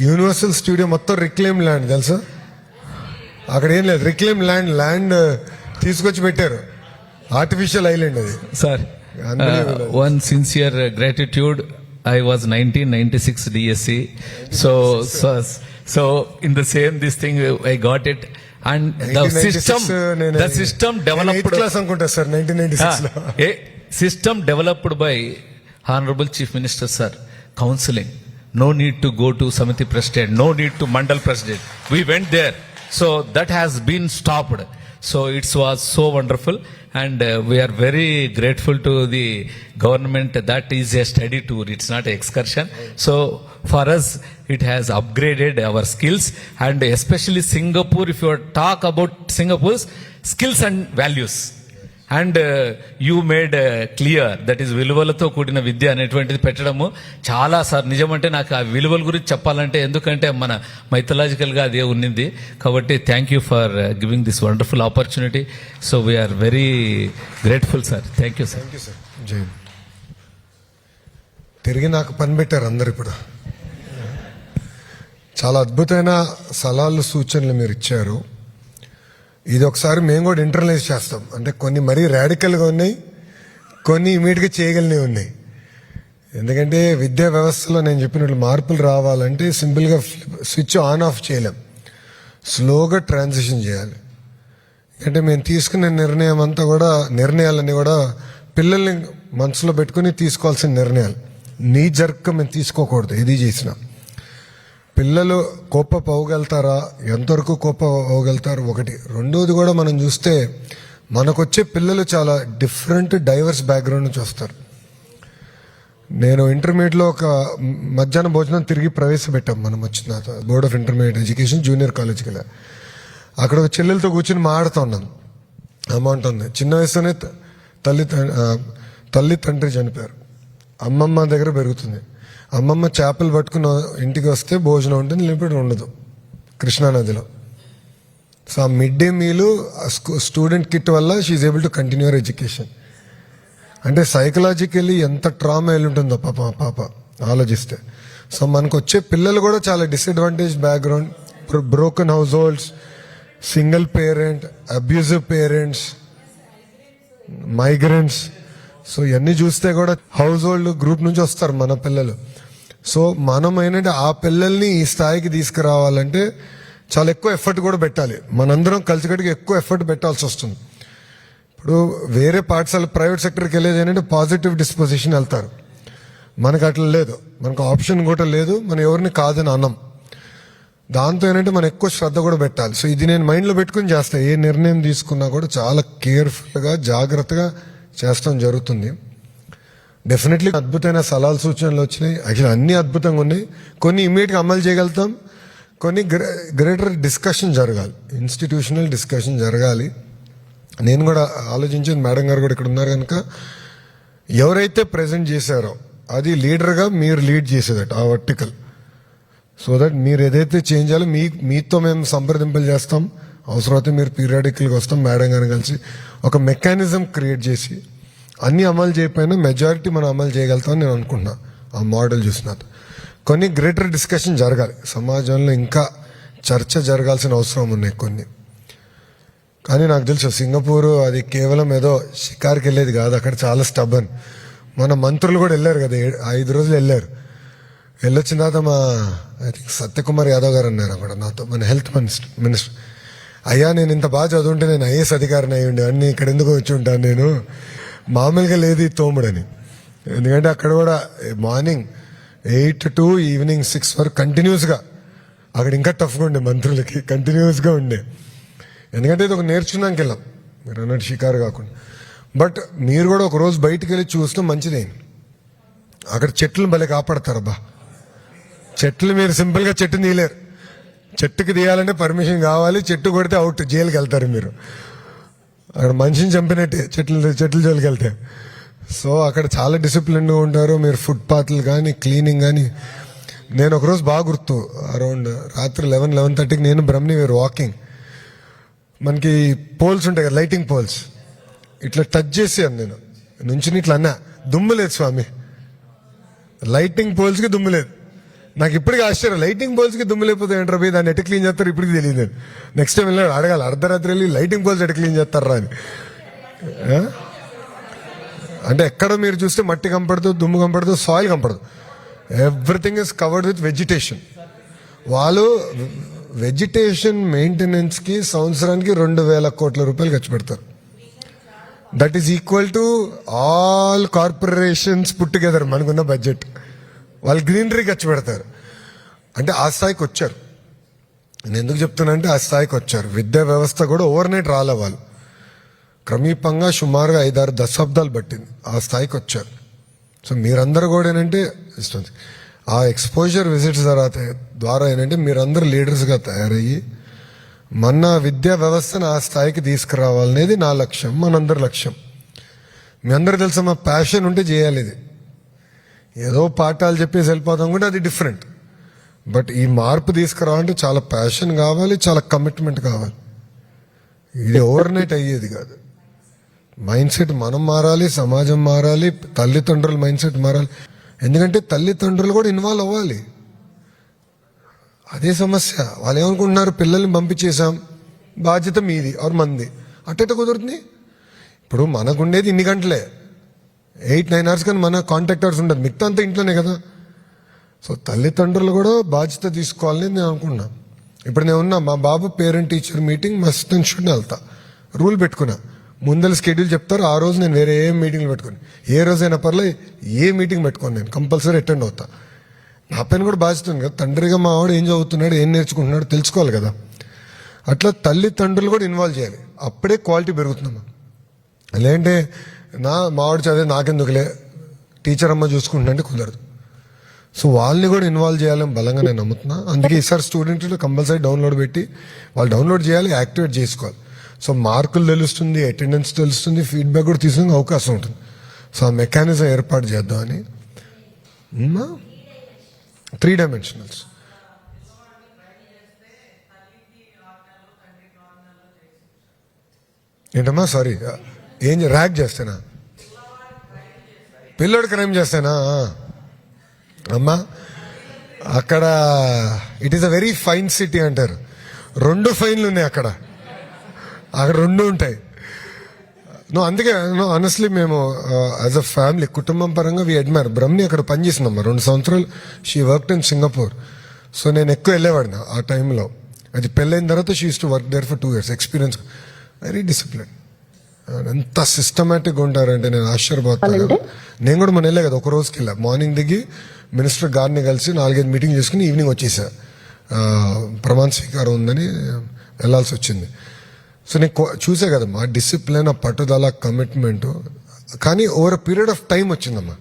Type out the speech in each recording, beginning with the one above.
Universal studio మొత్తం reclaim land తెలుసా? అక్కడ ఏం లేదు, రిక్లెయిమ్ ల్యాండ్ తీసుకొచ్చి పెట్టారు, ఆర్టిఫిషియల్ ఐలాండ్ అది. Sir, one sincere gratitude. I was 1996 DSC, so in the same this thing I got it, and the system developed class అనుకుంటా sir 1996 లో. System developed by Honorable Chief Minister sir, counseling. No need to go to Samiti President, no need to Mandal President. We went there, so that has been stopped. So it was so wonderful, and we are very grateful to the government that is a study tour, it's not an excursion. So for us it has upgraded our skills, and especially Singapore, if you talk about Singapore's skills and values, and you made clear that is విలువలతో కూడిన విద్య అనేటువంటిది పెట్టడము చాలా sir నిజమంటే నాకు ఆ విలువల గురించి చెప్పాలంటే, ఎందుకంటే మన మైథలాజికల్గా అదే ఉన్నింది కాబట్టి thank you for giving this wonderful opportunity. So we are very grateful sir. Thank you sir. జై. తిరిగి నాకు పని పెట్టారు అందరు. ఇప్పుడు చాలా అద్భుతమైన సలహాలు సూచనలు మీరు ఇచ్చారు. ఇది ఒకసారి మేము కూడా ఇంటర్నలైజ్ చేస్తాం. అంటే కొన్ని మరీ రాడికల్గా ఉన్నాయి, కొన్ని ఇమీడియట్గా చేయగలిగినవి ఉన్నాయి. ఎందుకంటే విద్యా వ్యవస్థలో నేను చెప్పినట్లు మార్పులు రావాలంటే సింపుల్గా స్విచ్ ఆన్ ఆఫ్ చేయలేం, స్లోగా ట్రాన్సిషన్ చేయాలి. అంటే మేము తీసుకునే నిర్ణయాలన్నీ కూడా పిల్లల్ని మనసులో పెట్టుకుని తీసుకోవాల్సిన నిర్ణయాలు. నీ జర్క్ మేము తీసుకోకూడదు. ఇది చేసినా పిల్లలు కోప పోగలుగుతారా, ఎంతవరకు కోప పోగలుగుతారు ఒకటి. రెండోది కూడా మనం చూస్తే మనకొచ్చే పిల్లలు చాలా డిఫరెంట్ డైవర్స్ బ్యాక్గ్రౌండ్ నుంచి వస్తారు. నేను ఇంటర్మీడియట్లో ఒక మధ్యాహ్న భోజనం తిరిగి ప్రవేశపెట్టాం మనం వచ్చిన board of intermediate education junior కాలేజ్కి వెళ్ళా. అక్కడ ఒక చెల్లెలతో కూర్చొని మాట్లాడుతూ ఉన్నాను. అమౌంట్ ఉంది, చిన్న వయసులోనే తల్లి తండ్రి చనిపోయారు, అమ్మమ్మ దగ్గర పెరుగుతుంది. అమ్మమ్మ చేపలు పట్టుకుని ఇంటికి వస్తే భోజనం ఉంటుంది, లేకపోతే ఉండదు కృష్ణానదిలో. సో ఆ mid day meal student kit వల్ల she able to continue our education. అంటే సైకలాజికల్లీ ఎంత ట్రామా వెళ్ళి ఉంటుందో పాప ఆలోచిస్తే. సో మనకు వచ్చే పిల్లలు కూడా చాలా disadvantage background, broken house holds, single parent, abusive parents, migrants. So ఇవన్నీ చూస్తే కూడా హౌస్ హోల్డ్ గ్రూప్ నుంచి వస్తారు మన పిల్లలు. సో మనం ఏంటంటే ఆ పిల్లల్ని ఈ స్థాయికి తీసుకురావాలంటే చాలా ఎక్కువ ఎఫర్ట్ కూడా పెట్టాలి. మనందరం కలిసికట్టుగా ఎక్కువ ఎఫర్ట్ పెట్టాల్సి వస్తుంది. ఇప్పుడు వేరే పాఠశాల ప్రైవేట్ సెక్టర్కి వెళ్ళేది ఏంటంటే పాజిటివ్ డిస్పోజిషన్ వెళ్తారు. మనకు అట్లా లేదు, మనకు ఆప్షన్ కూడా లేదు, మనం ఎవరిని కాదని అన్నాం. దాంతో ఏంటంటే మనం ఎక్కువ శ్రద్ధ కూడా పెట్టాలి. సో ఇది నేను మైండ్లో పెట్టుకుని చేస్తాను. ఏ నిర్ణయం తీసుకున్నా కూడా చాలా కేర్ఫుల్గా జాగ్రత్తగా చేస్తాం జరుగుతుంది. డెఫినెట్లీ అద్భుతమైన సలహాలు సూచనలు వచ్చినాయి. యాక్చువల్లీ అన్ని అద్భుతంగా ఉన్నాయి. కొన్ని ఇమీడియట్గా అమలు చేయగలుగుతాం, కొన్ని గ్రేటర్ డిస్కషన్ జరగాలి, ఇన్స్టిట్యూషనల్ డిస్కషన్ జరగాలి. నేను కూడా ఆలోచించాను, మేడం గారు కూడా ఇక్కడ ఉన్నారు కనుక ఎవరైతే ప్రజెంట్ చేశారో అది లీడర్గా మీరు లీడ్ చేసేదట ఆ వర్టికల్. సో దట్ మీరు ఏదైతే చేంజ్ చేయాలో మీతో మేము సంప్రదింపులు చేస్తాం, అవసరమైతే మీరు పీరియాడికల్గా వస్తాం మేడం గారిని కలిసి ఒక మెకానిజం క్రియేట్ చేసి అన్ని అమలు చేయకపోయినా మెజారిటీ మనం అమలు చేయగలుగుతామని నేను అనుకుంటున్నా. ఆ మోడల్ చూసిన కొన్ని గ్రేటర్ డిస్కషన్ జరగాలి, సమాజంలో ఇంకా చర్చ జరగాల్సిన అవసరం ఉన్నాయి కొన్ని. కానీ నాకు తెలుసు సింగపూర్ అది కేవలం ఏదో షికార్కి వెళ్ళేది కాదు, అక్కడ చాలా స్టబన్. మన మంత్రులు కూడా వెళ్ళారు కదా, 5 రోజులు వెళ్ళారు. వెళ్ళొచ్చిన తర్వాత మా ఐ థింక్ సత్యకుమార్ యాదవ్ గారు అన్నారు అక్కడ నాతో, మన హెల్త్ మినిస్టర్, అయ్యా నేను ఇంత బాగా చదువుంటే నేను ఐఏఎస్ అధికారిని అయ్యి ఉండే అన్ని ఇక్కడ ఎందుకు వచ్చి ఉంటాను, నేను మామూలుగా లేదు ఈ తోముడని. ఎందుకంటే అక్కడ కూడా మార్నింగ్ 8 to ఈవినింగ్ 6 వరకు కంటిన్యూస్గా అక్కడ ఇంకా టఫ్గా ఉండే మంత్రులకి, కంటిన్యూస్గా ఉండే. ఎందుకంటే ఇది ఒక నేర్చుకున్నానికి వెళ్ళాం, మీరు అన్నట్టు షికారు కాకుండా. బట్ మీరు కూడా ఒక రోజు బయటికి వెళ్ళి చూస్తే మంచిదే. అక్కడ చెట్లను భలే కాపాడతారబ్బా. చెట్లు మీరు సింపుల్గా చెట్టు తీయలేరు, చెట్టుకి తీయాలంటే పర్మిషన్ కావాలి, చెట్టు కొడితే అవుట్, జైలుకి వెళ్తారు మీరు. అక్కడ మనిషిని చంపినట్టే చెట్లు జైలుకి వెళ్తే. సో అక్కడ చాలా డిసిప్లిన్గా ఉంటారు. మీరు ఫుట్పాత్లు కానీ క్లీనింగ్ కానీ. నేను ఒకరోజు బాగా గుర్తు, అరౌండ్ రాత్రి 11-11:30కి నేను బ్రహ్మని వేరు వాకింగ్, మనకి పోల్స్ ఉంటాయి కదా లైటింగ్ పోల్స్, ఇట్లా టచ్ చేసాను నేను నుంచి ఇట్లా అన్నా, దుమ్ము లేదు స్వామి, లైటింగ్ పోల్స్కి దుమ్ము లేదు. నాకు ఇప్పటికీ ఆశ్చర్యం, లైటింగ్ పోల్స్ కి దుమ్ము లేకపోతే ఏంటారు పోయి దాన్ని ఎట్లా క్లీన్ చేస్తారు ఇప్పటికి తెలియదు. నెక్స్ట్ టైం వెళ్ళాడు అడగాలి, అర్ధరాత్రి వెళ్ళి లైటింగ్ పోల్స్ ఎట్లా క్లీన్ చేస్తారా అని. ఆ? అంటే ఎక్కడ మీరు చూస్తే మట్టి కంపడదు, దుమ్ము కంపడదు, సాయిల్ కంపడదు. Everything is covered with vegetation. వాళ్ళు వెజిటేషన్ మెయింటెనెన్స్ కి సంవత్సరానికి 2,000 కోట్ల రూపాయలు ఖర్చు పెడతారు. That is equal to all corporations put together. మనకున్న బడ్జెట్ వాళ్ళు గ్రీనరీ ఖర్చు పెడతారు. అంటే ఆ స్థాయికి వచ్చారు. నేను ఎందుకు చెప్తున్నానంటే ఆ స్థాయికి వచ్చారు. విద్యా వ్యవస్థ కూడా ఓవర్ నైట్ రాలే, వాళ్ళు క్రమీపంగా సుమారుగా 5-6 దశాబ్దాలు పట్టింది ఆ స్థాయికి వచ్చారు. సో మీరందరూ కూడా ఏంటంటే ఇస్తుంది ఆ ఎక్స్పోజర్ విజిట్స్ ద్వారా ఏంటంటే మీరందరూ లీడర్స్గా తయారయ్యి మన విద్యా వ్యవస్థను ఆ స్థాయికి తీసుకురావాలనేది నా లక్ష్యం, మనందరి లక్ష్యం. మీ అందరూ తెలుసా, మా ప్యాషన్ ఉంటే చేయాలి. ఇది ఏదో పాఠాలు చెప్పేసి వెళ్ళిపోతాం కూడా అది డిఫరెంట్. బట్ ఈ మార్పు తీసుకురావాలంటే చాలా ప్యాషన్ కావాలి, చాలా కమిట్మెంట్ కావాలి. ఇది ఓవర్ నైట్ అయ్యేది కాదు. మైండ్ సెట్ మనం మారాలి, సమాజం మారాలి, తల్లిదండ్రుల మైండ్ సెట్ మారాలి. ఎందుకంటే తల్లిదండ్రులు కూడా ఇన్వాల్వ్ అవ్వాలి. అదే సమస్య. వాళ్ళు ఏమనుకుంటున్నారు, పిల్లల్ని పంపించేశాం, బాధ్యత మీది ఆర్ మంది. అట్టేట కుదురుతుంది. ఇప్పుడు మనకుండేది ఇన్ని గంటలే, 8-9 hours, కానీ మన కాంటాక్ట్ అవర్స్ ఉండదు, మిగతా అంతా ఇంట్లోనే కదా. సో తల్లిదండ్రులు కూడా బాధ్యత తీసుకోవాలని నేను అనుకున్నా. ఇప్పుడు నేను ఉన్నా, మా బాబు parent teacher meeting must and should వెళ్తా. రూల్ పెట్టుకున్నా, ముందర స్కెడ్యూల్ చెప్తారు, ఆ రోజు నేను వేరే ఏ మీటింగ్లు పెట్టుకుని, ఏ రోజైనా పర్లేదు ఏ మీటింగ్ పెట్టుకోను, నేను కంపల్సరీ అటెండ్ అవుతా. నా పైన కూడా బాధ్యత ఉంది కదా. తండ్రిగా మా వాడు ఏం చదువుతున్నాడు, ఏం నేర్చుకుంటున్నాడు తెలుసుకోవాలి కదా. అట్లా తల్లిదండ్రులు కూడా ఇన్వాల్వ్ చేయాలి. అప్పుడే క్వాలిటీ పెరుగుతుందమ్మా. లేదంటే మావాడు చదివే నాకెందుకులే, టీచర్ అమ్మ చూసుకుంటుంటే కుదరదు. సో వాళ్ళని కూడా ఇన్వాల్వ్ చేయాలని బలంగా నేను నమ్ముతున్నా. అందుకే ఈసారి స్టూడెంట్లు కంపల్సరీ డౌన్లోడ్ పెట్టి వాళ్ళు డౌన్లోడ్ చేయాలి, యాక్టివేట్ చేసుకోవాలి. సో మార్కులు తెలుస్తుంది, అటెండెన్స్ తెలుస్తుంది, ఫీడ్బ్యాక్ కూడా తీసుకునే అవకాశం ఉంటుంది. సో ఆ మెకానిజం ఏర్పాటు చేద్దామని. 3 dimensionals. ఏంటమ్మా, సారీ, ఏం ర్యాక్ చేస్తేనా, పిల్లోడు క్రైమ్ చేస్తేనా? అమ్మా అక్కడ it is a very fine city అంటారు. 2 ఫైన్లు ఉన్నాయి అక్కడ 2 ఉంటాయి. అందుకే ఆనెస్ట్లీ మేము యాజ్ అ ఫ్యామిలీ, కుటుంబం పరంగా వి అడ్మైర్. బ్రహ్మి అక్కడ పనిచేసిందమ్మా 2 సంవత్సరాలు. She worked in Singapore. So నేను ఎక్కువ వెళ్ళేవాడిని ఆ టైంలో. అది పెళ్ళైన తర్వాత she use to work there for 2 years. Experience, very discipline. ఎంత సిస్టమేటిక్గా ఉంటారంటే నేను ఆశ్చర్యపోతాను. నేను కూడా మొన్న వెళ్ళా కదా, ఒక రోజుకి వెళ్ళా. మార్నింగ్ దిగి మినిస్టర్ గారిని కలిసి 4-5 మీటింగ్ చేసుకుని ఈవినింగ్ వచ్చేసా. ప్రమాణ స్వీకారం ఉందని వెళ్ళాల్సి వచ్చింది. సో నేను చూసా కదమ్మా డిసిప్లిన్, ఆ పట్టుదల, కమిట్మెంట్. కానీ over a period of time వచ్చిందమ్మా.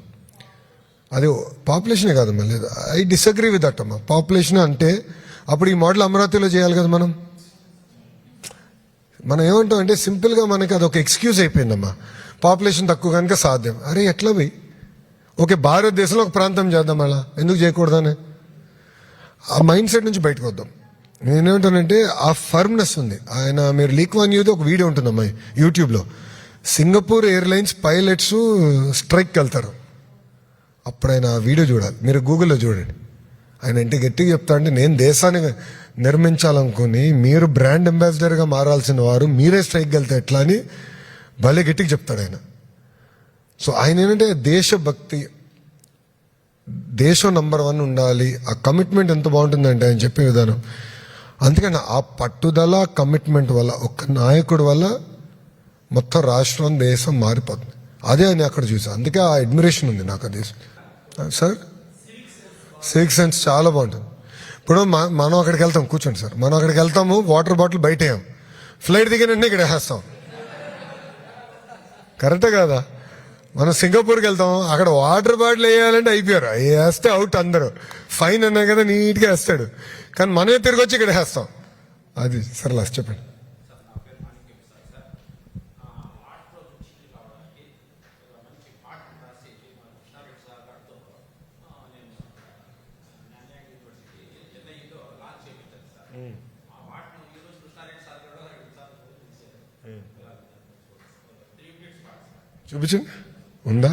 అది పాపులేషనే కాదమ్మా. లేదు, ఐ డిసగ్రీ విత్ దట్ అమ్మా. పాపులేషన్ అంటే అప్పుడు ఈ మోడల్ అమరావతిలో చేయాలి కదా. మనం ఏమంటాం అంటే సింపుల్గా మనకి అదొక ఎక్స్క్యూజ్ అయిపోయిందమ్మా. పాపులేషన్ తక్కువ కనుక సాధ్యం. అరే ఎట్లా పోయి ఓకే భారతదేశంలో ఒక ప్రాంతం చేద్దాం, అలా ఎందుకు చేయకూడదని ఆ మైండ్ సెట్ నుంచి బయటకు వద్దాం. నేనేమంటానంటే ఆ ఫర్మ్నెస్ ఉంది. ఆయన మీరు లీక్ వన్ యూది ఒక వీడియో ఉంటుందమ్మా యూట్యూబ్లో. సింగపూర్ ఎయిర్లైన్స్ పైలట్స్ స్ట్రైక్కి వెళ్తారు. అప్పుడు ఆయన ఆ వీడియో చూడాలి, మీరు గూగుల్లో చూడండి. ఆయన ఇంటి గట్టిగా చెప్తా అంటే, నేను దేశాన్ని నిర్మించాలనుకుని మీరు బ్రాండ్ అంబాసిడర్గా మారాల్సిన వారు మీరే స్ట్రైక్కి వెళ్తే ఎట్లా అని భలే గట్టిగా చెప్తాడు ఆయన. సో ఆయన ఏంటంటే దేశభక్తి, దేశం నంబర్ 1 ఉండాలి. ఆ కమిట్మెంట్ ఎంత బాగుంటుందంటే ఆయన చెప్పే విధానం. అందుకని ఆ పట్టుదల, కమిట్మెంట్ వల్ల, ఒక్క నాయకుడి వల్ల మొత్తం రాష్ట్రం, దేశం మారిపోతుంది. అదే అని అక్కడ చూసా. అందుకే ఆ అడ్మిరేషన్ ఉంది నాకు. అది సార్ సివిక్ సెన్స్ చాలా బాగుంటుంది. ఇప్పుడు మనం అక్కడికి వెళ్తాం, కూర్చోండి సార్, మనం అక్కడికి వెళ్తాము, వాటర్ బాటిల్ బయట వేయం, ఫ్లైట్ దిగిన వెంటనే ఇక్కడ వేస్తాం. కరెక్టే కదా? మనం సింగపూర్కి వెళ్తాం, అక్కడ వాటర్ బాటిల్ వేయాలంటే అయిపోయారు, వేస్తే అవుట్ అందరూ. ఫైన్ అన్నా కదా నీట్గా వేస్తాడు. కానీ మనమే తిరిగి వచ్చి ఇక్కడ వేస్తాం. అది సరే లాస్ట్ చెప్పండి. చూపించండి, ఉందా?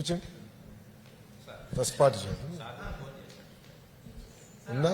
చూపించండి ఫస్ట్ పార్ట్ చూడండి ఉందా